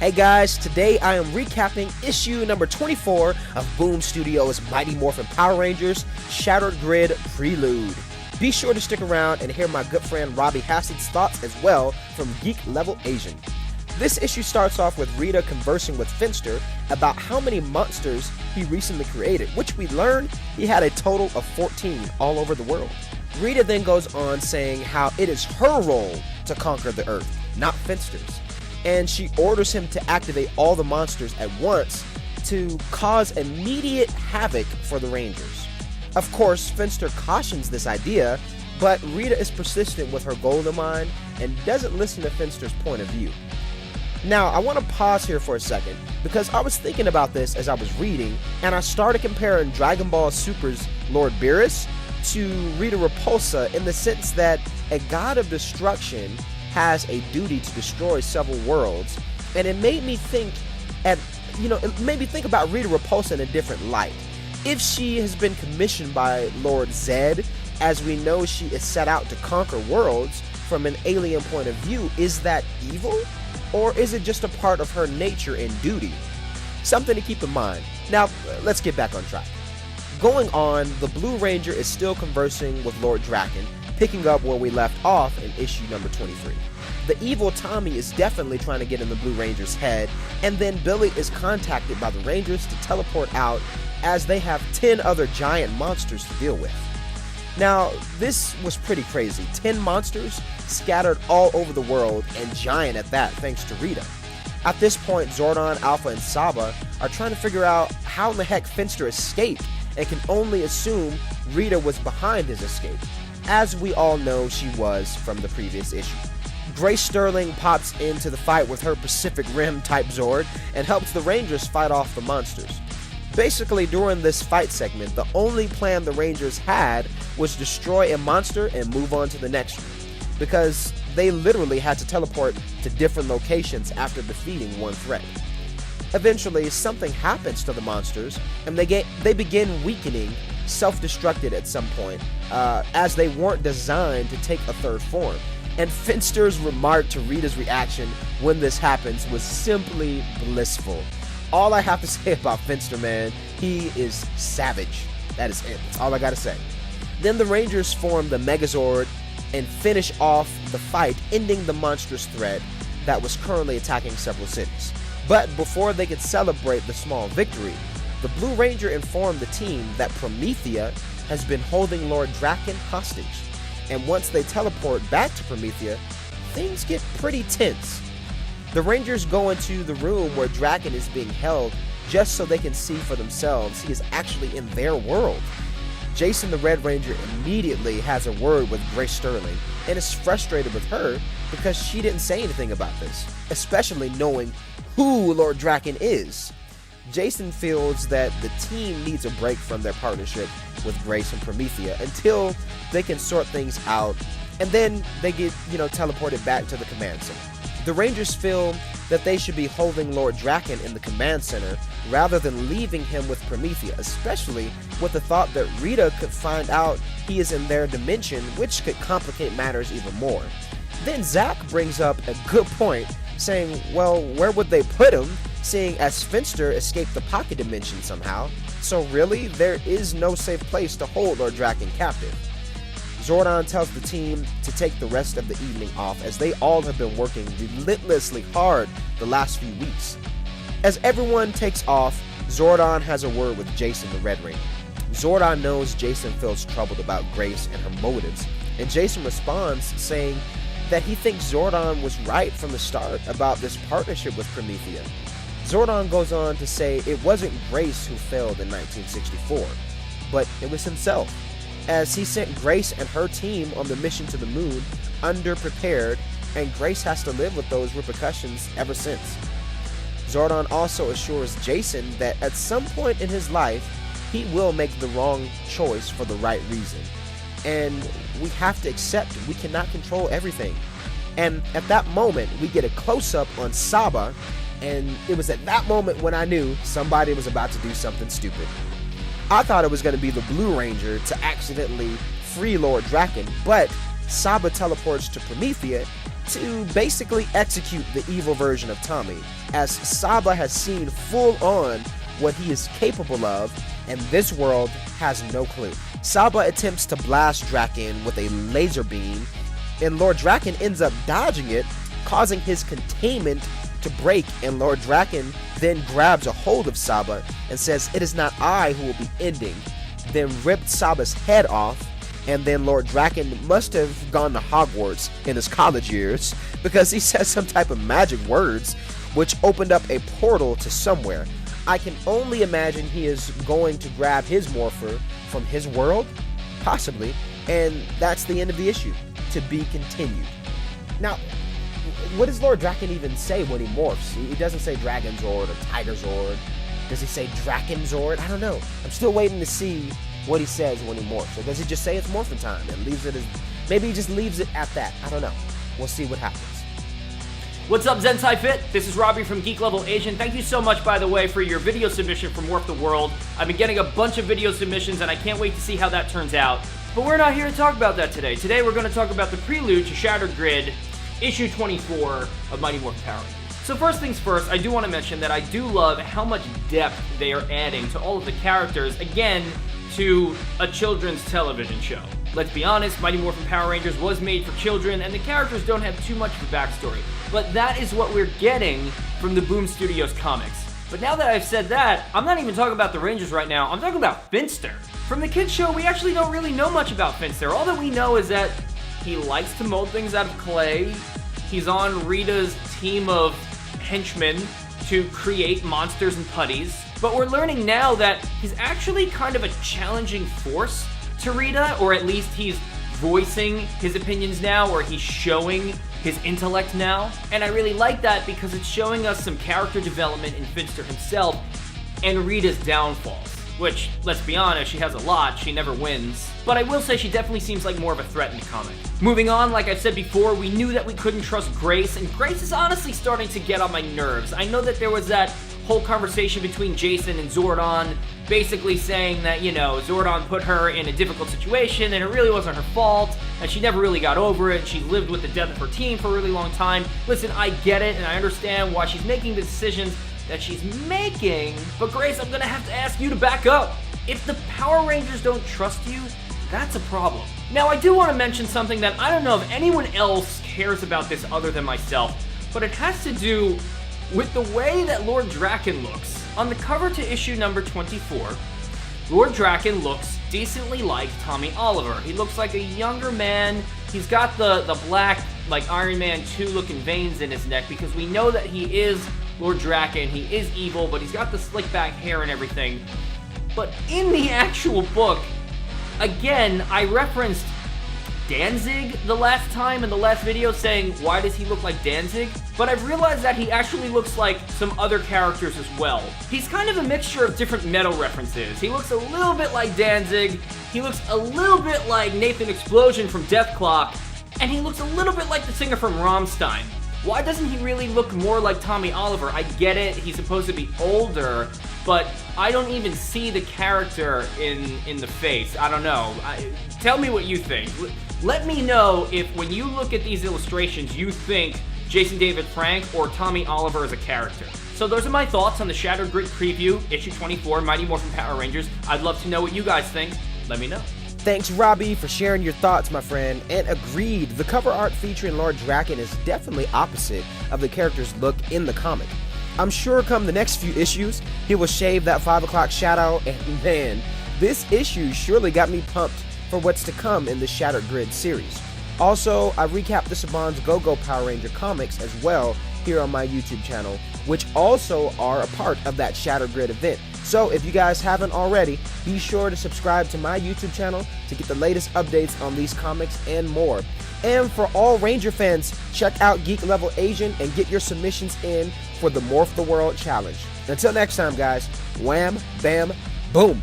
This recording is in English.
Hey guys, today I am recapping issue number 24 of Boom Studios' Mighty Morphin Power Rangers Shattered Grid Prelude. Be sure to stick around and hear my good friend Robbie Hassid's thoughts as well from Geek Level Asian. This issue starts off with Rita conversing with Finster about how many monsters he recently created, which we learn he had a total of 14 all over the world. Rita then goes on saying how it is her role to conquer the Earth, not Finster's, and she orders him to activate all the monsters at once to cause immediate havoc for the Rangers. Of course, Finster cautions this idea, but Rita is persistent with her gold in mind and doesn't listen to Finster's point of view. Now, I want to pause here for a second because I was thinking about this as I was reading, and I started comparing Dragon Ball Super's Lord Beerus to Rita Repulsa in the sense that a god of destruction has a duty to destroy several worlds, and it made me think about Rita Repulsa in a different light. If she has been commissioned by Lord Zed, as we know she is set out to conquer worlds from an alien point of view, is that evil? Or is it just a part of her nature and duty? Something to keep in mind. Now, let's get back on track. Going on, the Blue Ranger is still conversing with Lord Draken, picking up where we left off in issue number 23. The evil Tommy is definitely trying to get in the Blue Ranger's head, and then Billy is contacted by the Rangers to teleport out as they have 10 other giant monsters to deal with. Now, this was pretty crazy. 10 monsters scattered all over the world, and giant at that, thanks to Rita. At this point, Zordon, Alpha, and Saba are trying to figure out how in the heck Finster escaped, and can only assume Rita was behind his escape, as we all know she was from the previous issue. Grace Sterling pops into the fight with her Pacific Rim type Zord and helps the Rangers fight off the monsters. Basically, during this fight segment, the only plan the Rangers had was destroy a monster and move on to the next one, because they literally had to teleport to different locations after defeating one threat. Eventually, something happens to the monsters, and they begin weakening, self-destructed at some point, as they weren't designed to take a third form. And Finster's remark to Rita's reaction when this happens was simply blissful. All I have to say about Finster, man, he is savage. That is it. That's all I gotta say. Then the Rangers form the Megazord and finish off the fight, ending the monstrous threat that was currently attacking several cities. But before they could celebrate the small victory, the Blue Ranger informed the team that Promethea has been holding Lord Draken hostage. And once they teleport back to Promethea, things get pretty tense. The Rangers go into the room where Draken is being held just so they can see for themselves he is actually in their world. Jason the Red Ranger immediately has a word with Grace Sterling and is frustrated with her because she didn't say anything about this, especially knowing who Lord Draken is. Jason feels that the team needs a break from their partnership with Grace and Promethea until they can sort things out, and then they get, teleported back to the command center. The Rangers feel that they should be holding Lord Draken in the command center rather than leaving him with Promethea, especially with the thought that Rita could find out he is in their dimension, which could complicate matters even more. Then Zack brings up a good point, saying, well, where would they put him, seeing as Finster escaped the pocket dimension somehow? So really, there is no safe place to hold Lord Draken captive. Zordon tells the team to take the rest of the evening off as they all have been working relentlessly hard the last few weeks. As everyone takes off, Zordon has a word with Jason the Red Ranger. Zordon knows Jason feels troubled about Grace and her motives, and Jason responds saying that he thinks Zordon was right from the start about this partnership with Promethea. Zordon goes on to say it wasn't Grace who failed in 1964, but it was himself, as he sent Grace and her team on the mission to the moon underprepared, and Grace has to live with those repercussions ever since. Zordon also assures Jason that at some point in his life, he will make the wrong choice for the right reason, and we have to accept we cannot control everything. And at that moment, we get a close-up on Saba, and it was at that moment when I knew somebody was about to do something stupid. I thought it was going to be the Blue Ranger to accidentally free Lord Draken, but Saba teleports to Promethea, to basically execute the evil version of Tommy, as Saba has seen full on what he is capable of, and this world has no clue. Saba attempts to blast Draken with a laser beam, and Lord Draken ends up dodging it, causing his containment to break, and Lord Draken then grabs a hold of Saba and says, "It is not I who will be ending," then ripped Saba's head off. And then Lord Draken must have gone to Hogwarts in his college years, because he says some type of magic words which opened up a portal to somewhere. I can only imagine he is going to grab his morpher from his world, possibly, and that's the end of the issue. To be continued. Now, what does Lord Draken even say when he morphs? He doesn't say Dragon Zord or Tiger Zord. Does he say Draken Zord? I don't know. I'm still waiting to see what he says when he morphs. Or does he just say it's morphin' time and leaves it as... Maybe he just leaves it at that. I don't know. We'll see what happens. What's up, Zentai Fit? This is Robbie from Geek Level Asian. Thank you so much, by the way, for your video submission from Morph the World. I've been getting a bunch of video submissions, and I can't wait to see how that turns out. But we're not here to talk about that today. Today, we're going to talk about the prelude to Shattered Grid, issue 24 of Mighty Morphin Power Rangers. So first things first, I do want to mention that I do love how much depth they are adding to all of the characters, again, to a children's television show. Let's be honest, Mighty Morphin Power Rangers was made for children, and the characters don't have too much of a backstory. But that is what we're getting from the Boom Studios comics. But now that I've said that, I'm not even talking about the Rangers right now, I'm talking about Finster. From the kids show, we actually don't really know much about Finster. All that we know is that he likes to mold things out of clay, he's on Rita's team of henchmen to create monsters and putties, but we're learning now that he's actually kind of a challenging force to Rita, or at least he's voicing his opinions now, or he's showing his intellect now. And I really like that because it's showing us some character development in Finster himself and Rita's downfalls, which, let's be honest, she has a lot, she never wins. But I will say she definitely seems like more of a threat in the comic. Moving on, like I've said before, we knew that we couldn't trust Grace, and Grace is honestly starting to get on my nerves. I know that there was that whole conversation between Jason and Zordon, basically saying that, you know, Zordon put her in a difficult situation and it really wasn't her fault, and she never really got over it. She lived with the death of her team for a really long time. Listen, I get it, and I understand why she's making the decisions that she's making, but Grace, I'm gonna have to ask you to back up. If the Power Rangers don't trust you, that's a problem. Now, I do want to mention something that I don't know if anyone else cares about this other than myself, but it has to do with the way that Lord Draken looks. On the cover to issue number 24, Lord Draken looks decently like Tommy Oliver. He looks like a younger man. He's got the black, like Iron Man 2 looking veins in his neck, because we know that he is Lord Draken, he is evil, but he's got the slick back hair and everything. But in the actual book, again, I referenced Danzig the last time in the last video, saying, why does he look like Danzig? But I've realized that he actually looks like some other characters as well. He's kind of a mixture of different metal references. He looks a little bit like Danzig, he looks a little bit like Nathan Explosion from Death Clock, and he looks a little bit like the singer from Rammstein. Why doesn't he really look more like Tommy Oliver? I get it, he's supposed to be older, but I don't even see the character in the face. I don't know. Tell me what you think. Let me know if, when you look at these illustrations, you think Jason David Frank or Tommy Oliver as a character. So those are my thoughts on the Shattered Grid preview, issue 24, Mighty Morphin Power Rangers. I'd love to know what you guys think. Let me know. Thanks, Robbie, for sharing your thoughts, my friend. And agreed, the cover art featuring Lord Draken is definitely opposite of the character's look in the comic. I'm sure come the next few issues, he will shave that 5 o'clock shadow, and man, this issue surely got me pumped for what's to come in the Shattered Grid series. Also, I recapped the Saban's Go-Go Power Ranger comics as well here on my YouTube channel, which also are a part of that Shattered Grid event. So if you guys haven't already, be sure to subscribe to my YouTube channel to get the latest updates on these comics and more. And for all Ranger fans, check out Geek Level Asian and get your submissions in for the Morph the World Challenge. Until next time, guys, wham, bam, boom.